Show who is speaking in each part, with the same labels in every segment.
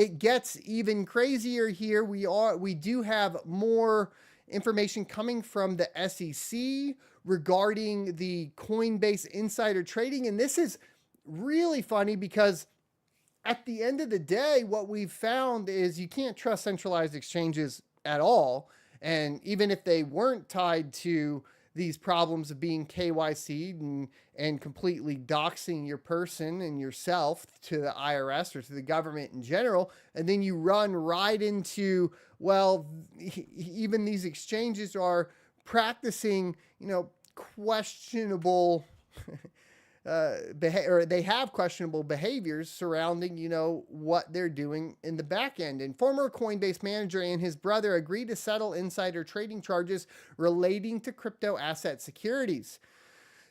Speaker 1: It gets even crazier here. We do have more information coming from the SEC regarding the Coinbase insider trading. And this is really funny because at the end of the day, what we've found is you can't trust centralized exchanges at all. And even if they weren't tied to these problems of being KYC'd and completely doxing your person and yourself to the IRS or to the government in general, and then you run right into, well, even these exchanges are practicing, questionable or they have questionable behaviors surrounding, what they're doing in the back end. And former Coinbase manager and his brother agreed to settle insider trading charges relating to crypto asset securities.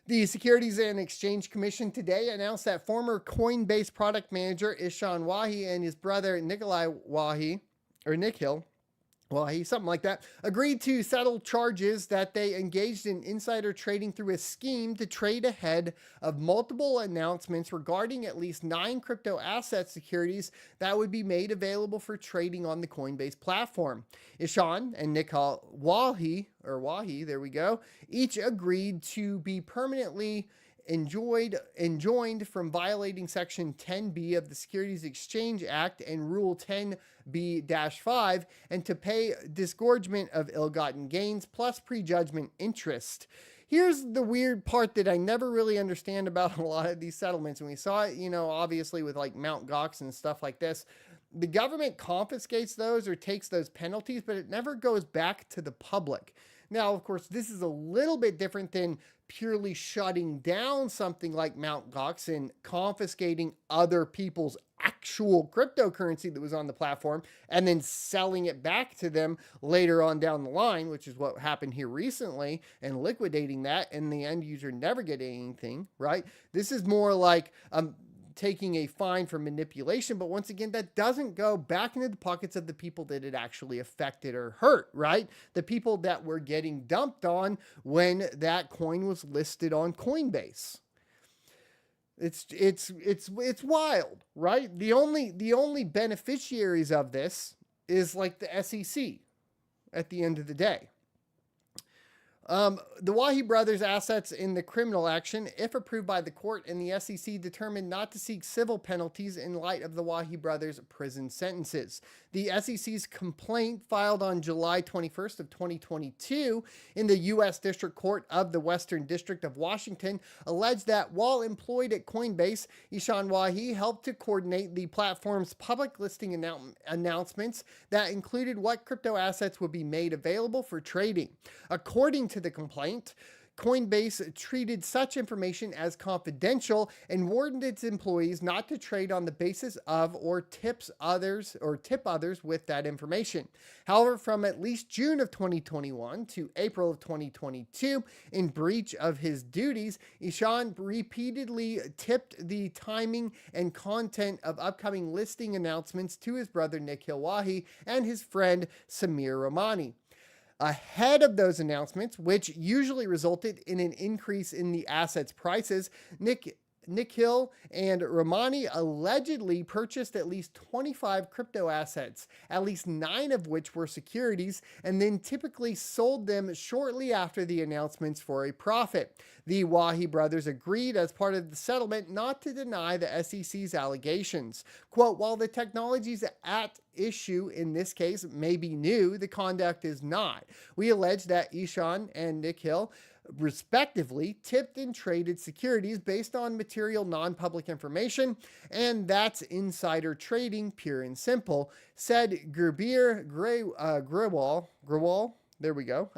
Speaker 1: The Securities and Exchange Commission today announced that former Coinbase product manager Ishan Wahi and his brother Nikhil Wahi, something like that, agreed to settle charges that they engaged in insider trading through a scheme to trade ahead of multiple announcements regarding at least 9 crypto asset securities that would be made available for trading on the Coinbase platform. Ishan and Nikhil Wahi, there we go, each agreed to be permanently enjoined from violating Section 10B of the Securities Exchange Act and Rule 10B-5 and to pay disgorgement of ill-gotten gains plus prejudgment interest. Here's the weird part that I never really understand about a lot of these settlements. And we saw it, obviously with like Mt. Gox and stuff like this. The government confiscates those or takes those penalties, but it never goes back to the public. Now, of course, this is a little bit different than purely shutting down something like Mt. Gox and confiscating other people's actual cryptocurrency that was on the platform and then selling it back to them later on down the line, which is what happened here recently, and liquidating that, and the end user never getting anything, right? This is more like taking a fine for manipulation, but once again, that doesn't go back into the pockets of the people that it actually affected or hurt, right? The people that were getting dumped on when that coin was listed on Coinbase. It's wild, right? The only beneficiaries of this is like the SEC at the end of the day. The Wahi brothers' assets in the criminal action, if approved by the court, and the SEC determined not to seek civil penalties in light of the Wahi brothers' prison sentences. The SEC's complaint, filed on July 21st of 2022 in the U.S. District Court of the Western District of Washington, alleged that while employed at Coinbase, Ishan Wahi helped to coordinate the platform's public listing announcements that included what crypto assets would be made available for trading. According to the complaint, Coinbase treated such information as confidential and warned its employees not to trade on the basis of or tip others with that information. However, from at least June of 2021 to April of 2022, in breach of his duties, Ishan repeatedly tipped the timing and content of upcoming listing announcements to his brother Nikhil Wahi and his friend Samir Ramani. Ahead of those announcements, which usually resulted in an increase in the assets' prices, Nikhil and Ramani allegedly purchased at least 25 crypto assets, at least 9 of which were securities, and then typically sold them shortly after the announcements for a profit. The Wahi brothers agreed as part of the settlement not to deny the SEC's allegations. Quote, while the technologies at issue in this case may be new, the conduct is not. We allege that Ishan and Nikhil respectively tipped and traded securities based on material non-public information, and that's insider trading, pure and simple, said Gurbir Grewal, there we go,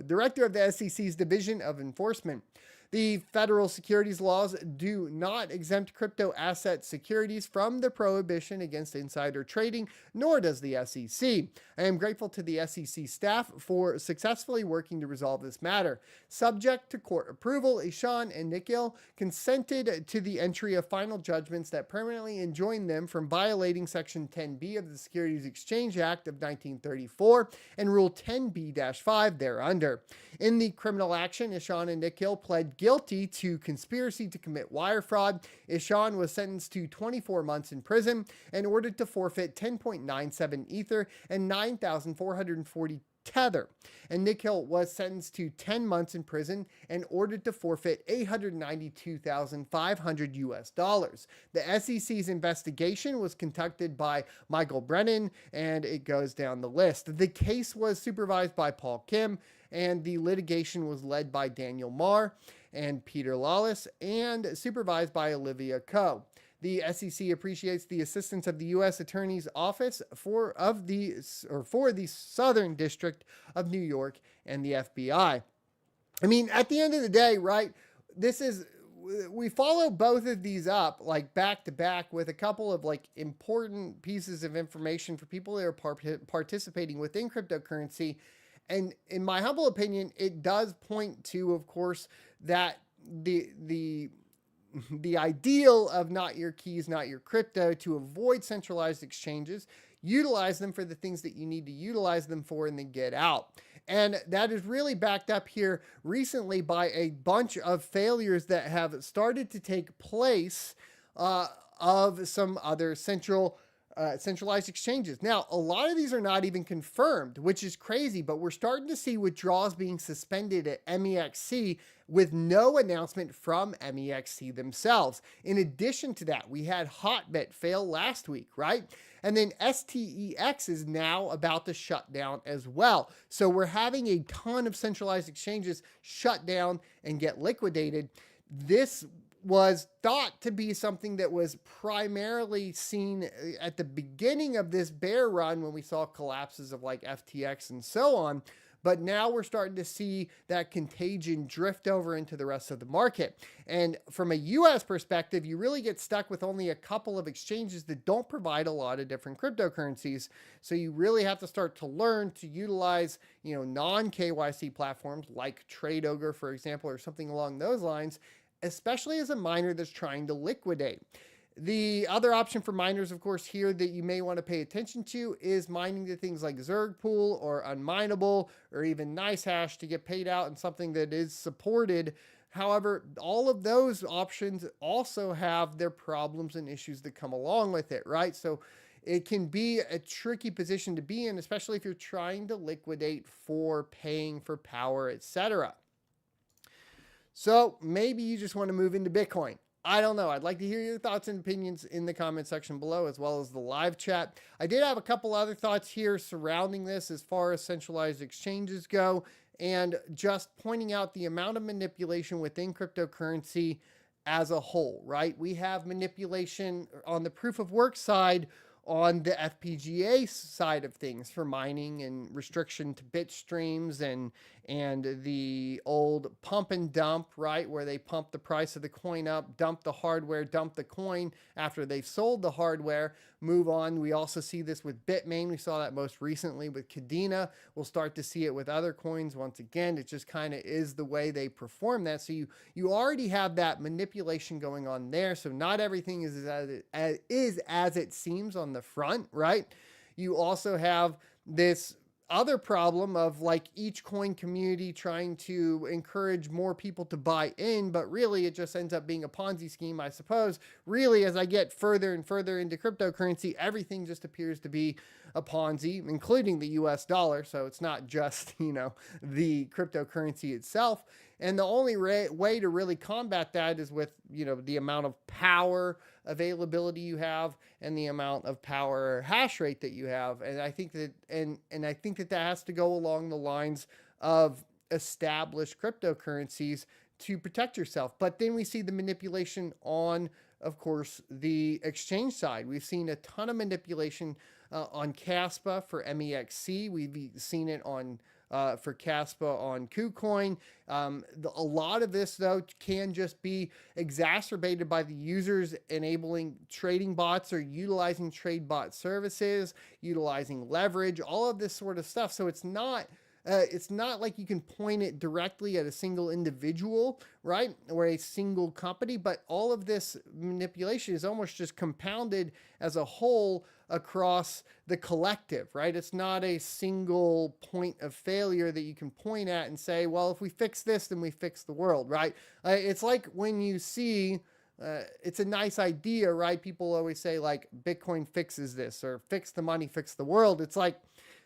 Speaker 1: director of the SEC's Division of Enforcement. The federal securities laws do not exempt crypto asset securities from the prohibition against insider trading, nor does the SEC. I am grateful to the SEC staff for successfully working to resolve this matter. Subject to court approval, Ishan and Nikhil consented to the entry of final judgments that permanently enjoin them from violating Section 10B of the Securities Exchange Act of 1934 and Rule 10B-5 thereunder. In the criminal action, Ishan and Nikhil pled guilty to conspiracy to commit wire fraud. Ishan was sentenced to 24 months in prison and ordered to forfeit 10.97 Ether and 9,440 Tether. And Nikhil was sentenced to 10 months in prison and ordered to forfeit $892,500. The SEC's investigation was conducted by Michael Brennan, and it goes down the list. The case was supervised by Paul Kim, and the litigation was led by Daniel Marr and Peter Lawless, and supervised by Olivia Coe. The SEC appreciates the assistance of the U.S. Attorney's Office for the Southern District of New York and the FBI. I mean, at the end of the day, right, we follow both of these up like back to back with a couple of like important pieces of information for people that are participating within cryptocurrency. And in my humble opinion, it does point to, of course, that the ideal of not your keys, not your crypto, to avoid centralized exchanges, utilize them for the things that you need to utilize them for, and then get out. And that is really backed up here recently by a bunch of failures that have started to take place of some other centralized exchanges. Now, a lot of these are not even confirmed, which is crazy, but we're starting to see withdrawals being suspended at MEXC with no announcement from MEXC themselves. In addition to that, we had Hotbit fail last week, right? And then STEX is now about to shut down as well. So we're having a ton of centralized exchanges shut down and get liquidated. This was thought to be something that was primarily seen at the beginning of this bear run when we saw collapses of like FTX and so on. But now we're starting to see that contagion drift over into the rest of the market. And from a US perspective, you really get stuck with only a couple of exchanges that don't provide a lot of different cryptocurrencies. So you really have to start to learn to utilize, non-KYC platforms like TradeOgre, for example, or something along those lines, especially as a miner that's trying to liquidate. The other option for miners, of course, here that you may want to pay attention to is mining the things like Zerg Pool or Unminable or even NiceHash to get paid out in something that is supported. However, all of those options also have their problems and issues that come along with it, right? So it can be a tricky position to be in, especially if you're trying to liquidate for paying for power, etc. So maybe you just want to move into Bitcoin. I don't know. I'd like to hear your thoughts and opinions in the comment section below, as well as the live chat. I did have a couple other thoughts here surrounding this as far as centralized exchanges go, and just pointing out the amount of manipulation within cryptocurrency as a whole, right? We have manipulation on the proof of work side, on the FPGA side of things for mining and restriction to bit streams and the old pump and dump, right, where they pump the price of the coin up, dump the hardware, dump the coin after they've sold the hardware, move on. We also see this with Bitmain. We saw that most recently with Kadena. We'll start to see it with other coins once again. It just kind of is the way they perform that. So you already have that manipulation going on there. So not everything is as it seems on the front, right? You also have this other problem of like each coin community trying to encourage more people to buy in, but really it just ends up being a Ponzi scheme, I suppose. Really, as I get further and further into cryptocurrency, everything just appears to be a Ponzi, including the US dollar. So it's not just, the cryptocurrency itself. And the only way to really combat that is with, the amount of power availability you have and the amount of power hash rate that you have. And I think that, and I think that has to go along the lines of established cryptocurrencies to protect yourself. But then we see the manipulation on, of course, the exchange side. We've seen a ton of manipulation on Caspa for MEXC. We've seen it on for Caspa on KuCoin. A lot of this, though, can just be exacerbated by the users enabling trading bots or utilizing trade bot services, utilizing leverage, all of this sort of stuff. So it's not It's not like you can point it directly at a single individual, right? Or a single company, but all of this manipulation is almost just compounded as a whole across the collective, right? It's not a single point of failure that you can point at and say, well, if we fix this, then we fix the world, right? It's like when you see, it's a nice idea, right? People always say like Bitcoin fixes this, or fix the money, fix the world. It's like,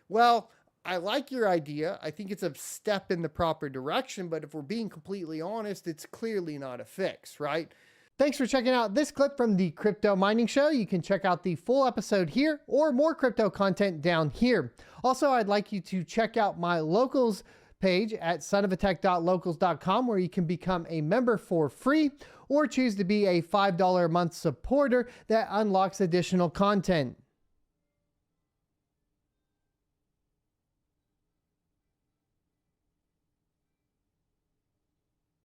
Speaker 1: well, I like your idea. I think it's a step in the proper direction, but if we're being completely honest, it's clearly not a fix, right? Thanks for checking out this clip from the Crypto Mining Show. You can check out the full episode here or more crypto content down here. Also, I'd like you to check out my locals page at sonofatech.locals.com, where you can become a member for free or choose to be a $5 a month supporter that unlocks additional content.